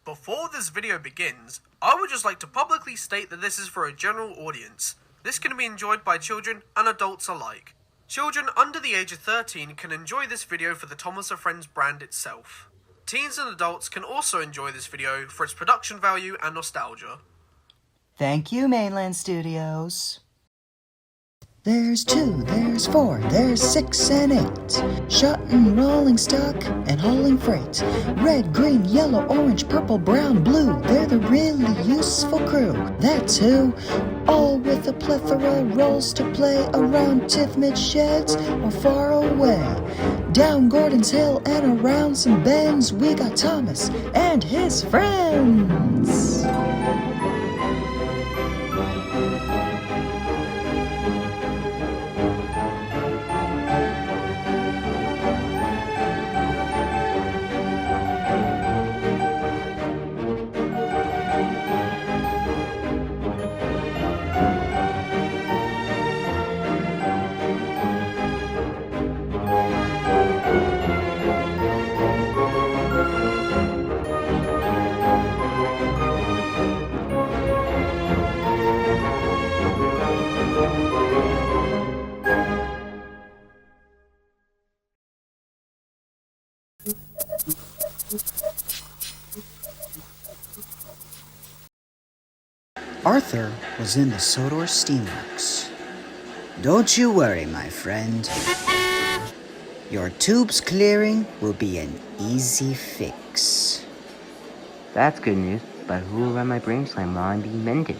Before this video begins, I would just like to publicly state that this is for a general audience. This can be enjoyed by children and adults alike. Children under the age of 13 can enjoy this video for the Thomas & Friends brand itself. Teens and adults can also enjoy this video for its production value and nostalgia. Thank you, Mainland Studios. There's 2, there's 4, there's 6 and 8. Shutting rolling stock and hauling freight. Red, green, yellow, orange, purple, brown, blue. They're the really useful crew. That's who. All with a plethora roles to play around Tithmid sheds or far away. Down Gordon's Hill and around some bends, we got Thomas and his friends. Arthur was in the Sodor Steamworks. Don't you worry, my friend. Your tubes clearing will be an easy fix. That's good news, but who will run my brain slime while I'm being mended?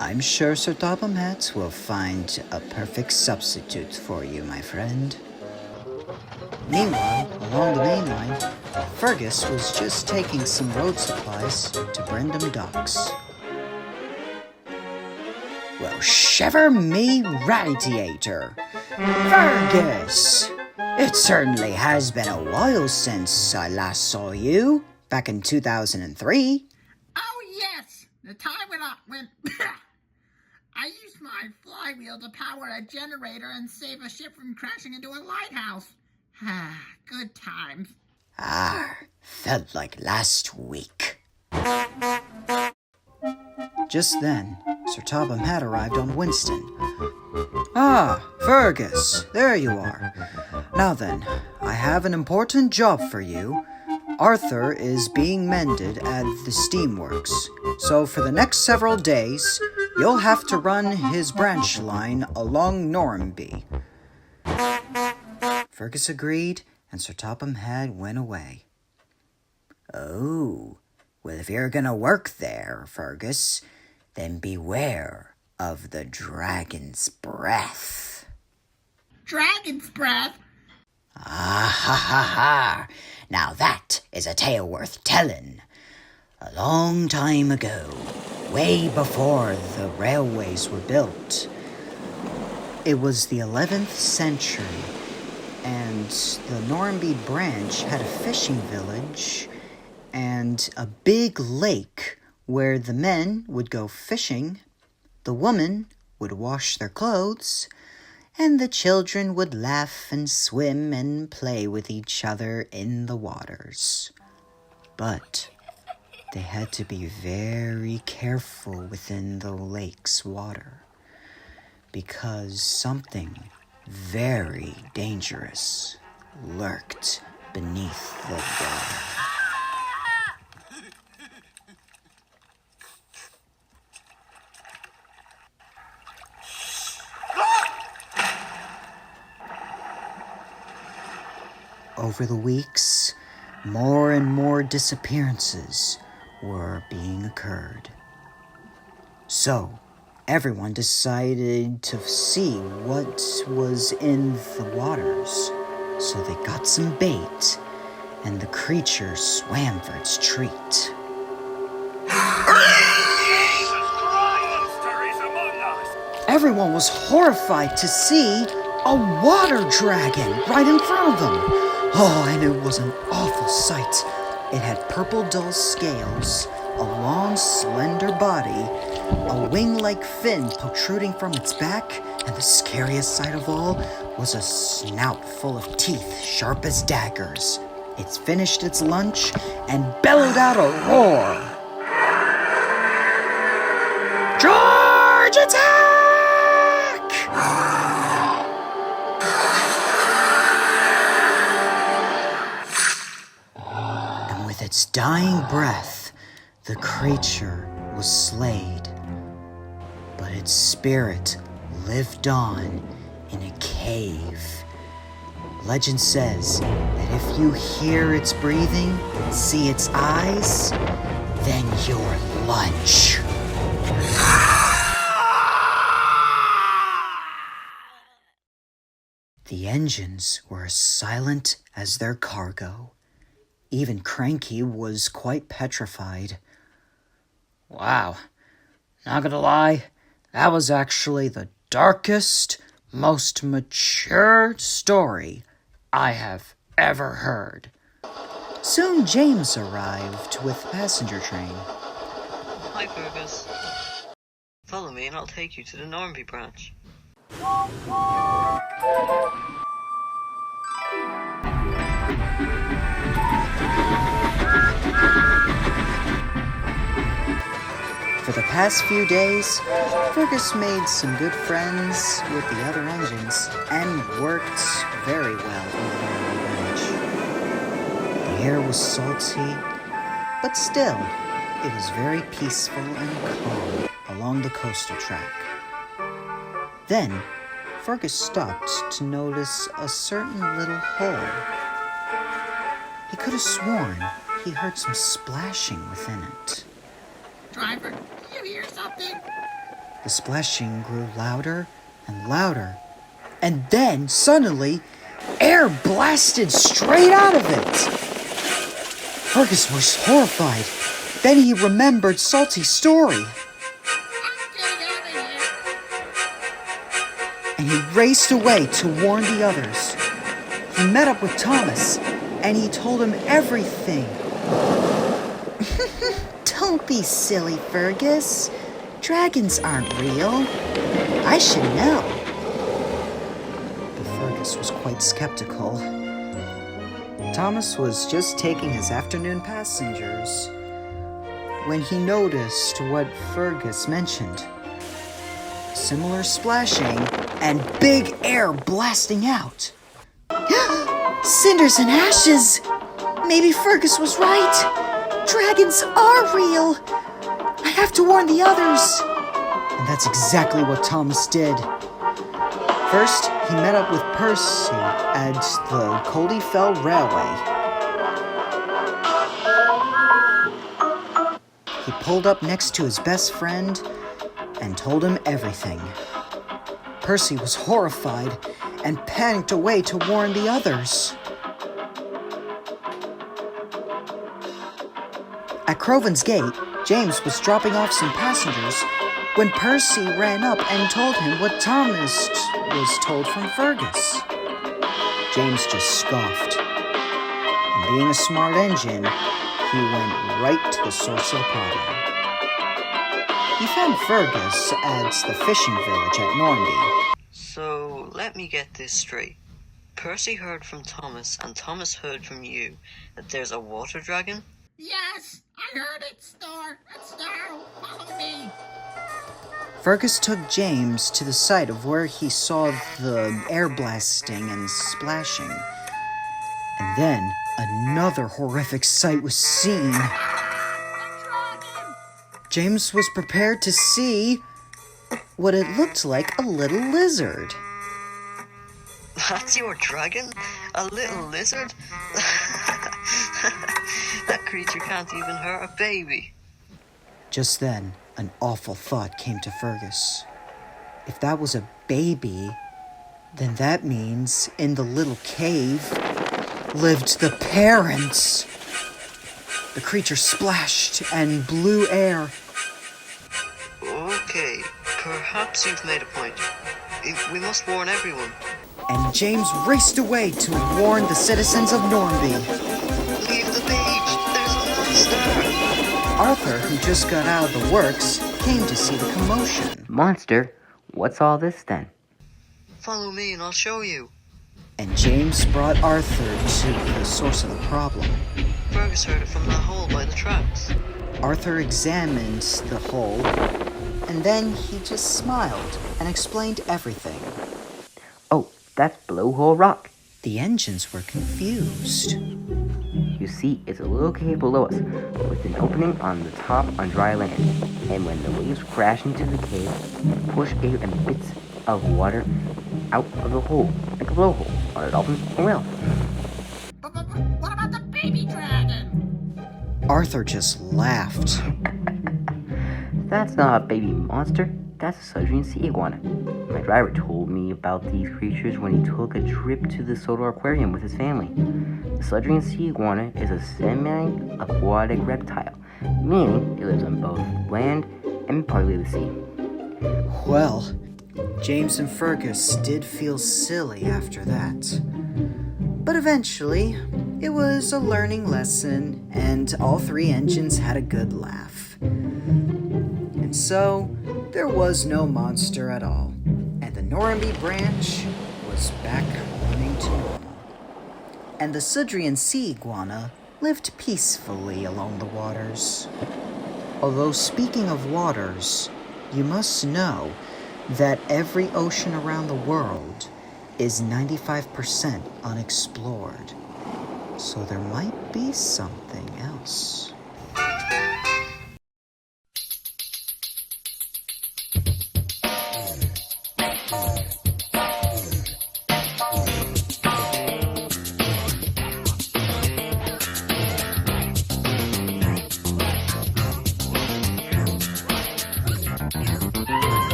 I'm sure Sir Topham Hatt will find a perfect substitute for you, my friend. Meanwhile, along the main line, Fergus was just taking some road supplies to Brendam Docks. Well, shiver me radiator! Fergus! It certainly has been a while since I last saw you, back in 2003. Oh, yes! The time when I used my flywheel to power a generator and save a ship from crashing into a lighthouse. Good times. Felt like last week. Just then, Sir Topham Hatt arrived on Winston. Fergus, there you are. Now then, I have an important job for you. Arthur is being mended at the steamworks, so for the next several days, you'll have to run his branch line along Normanby. Fergus agreed, and Sir Topham Hatt went away. Oh, well, if you're gonna work there, Fergus, then beware of the dragon's breath. Dragon's breath? Ha. Now that is a tale worth telling. A long time ago, way before the railways were built, it was the 11th century, and the Normanby branch had a fishing village and a big lake where the men would go fishing, the women would wash their clothes, and the children would laugh and swim and play with each other in the waters. But they had to be very careful within the lake's water, because something very dangerous lurked beneath the water. Over the weeks, more and more disappearances were being occurred. So, everyone decided to see what was in the waters. So they got some bait, and the creature swam for its treat. Everyone was horrified to see a water dragon right in front of them. Oh, and it was an awful sight. It had purple dull scales, a long slender body, a wing-like fin protruding from its back, and the scariest sight of all was a snout full of teeth sharp as daggers. It finished its lunch and bellowed out a roar. Charge attack! And with its dying breath, the creature was slayed. But its spirit lived on in a cave. Legend says that if you hear its breathing, see its eyes, then you're lunch. The engines were as silent as their cargo. Even Cranky was quite petrified. Wow, not gonna lie, that was actually the darkest, most mature story I have ever heard. Soon James arrived with the passenger train. Hi, Fergus. Follow me and I'll take you to the Normanby branch. For the past few days, Fergus made some good friends with the other engines and worked very well in the Normanby branch. The air was salty, but still, it was very peaceful and calm along the coastal track. Then, Fergus stopped to notice a certain little hole. He could have sworn he heard some splashing within it. Driver, do you hear something? The splashing grew louder and louder, and then, suddenly, air blasted straight out of it. Fergus was horrified. Then he remembered Salty's story, I'm getting out of here. and he raced away to warn the others. He met up with Thomas, and he told him everything. Don't be silly, Fergus. Dragons aren't real. I should know. But Fergus was quite skeptical. Thomas was just taking his afternoon passengers when he noticed what Fergus mentioned. Similar splashing and big air blasting out. Cinders and ashes! Maybe Fergus was right. Dragons are real. I have to warn the others. And that's exactly what Thomas did. First, he met up with Percy at the Coldy Fell Railway. He pulled up next to his best friend and told him everything. Percy was horrified and panicked away to warn the others. At Croven's gate, James was dropping off some passengers when Percy ran up and told him what Thomas was told from Fergus. James just scoffed. And being a smart engine, he went right to the source of the problem. He found Fergus at the fishing village at Normanby. So, let me get this straight. Percy heard from Thomas, and Thomas heard from you that there's a water dragon? Yes, I heard it snore. Let's go. Follow me. Fergus took James to the site of where he saw the air blasting and splashing. And then another horrific sight was seen. A dragon. James was prepared to see what it looked like a little lizard. That's your dragon? A little lizard? That creature can't even hurt a baby. Just then, an awful thought came to Fergus. If that was a baby, then that means in the little cave lived the parents. The creature splashed and blew air. Okay, perhaps you've made a point. We must warn everyone. And James raced away to warn the citizens of Normanby. Leave the beach! There's a monster! Arthur, who just got out of the works, came to see the commotion. Monster? What's all this then? Follow me and I'll show you. and James brought Arthur to the source of the problem. Fergus heard it from that hole by the tracks. Arthur examined the hole, and then he just smiled and explained everything. Oh, that's Blowhole Rock. The engines were confused. You see, it's a little cave below us, with an opening on the top on dry land. And when the waves crash into the cave, they push air and bits of water out of the hole, like a blowhole on a dolphin or whale. But what about the baby dragon? Arthur just laughed. That's not a baby monster, that's a Sudrian sea iguana. My driver told me about these creatures when he took a trip to the Soto Aquarium with his family. The Sudrian sea iguana is a semi-aquatic reptile, meaning it lives on both land and partly the sea. Well, James and Fergus did feel silly after that. But eventually, it was a learning lesson, and all three engines had a good laugh. And so, there was no monster at all, and the Normandy branch was back running to normal. And the Sudrian sea iguana lived peacefully along the waters. Although speaking of waters, you must know that every ocean around the world is 95% unexplored. So there might be something else.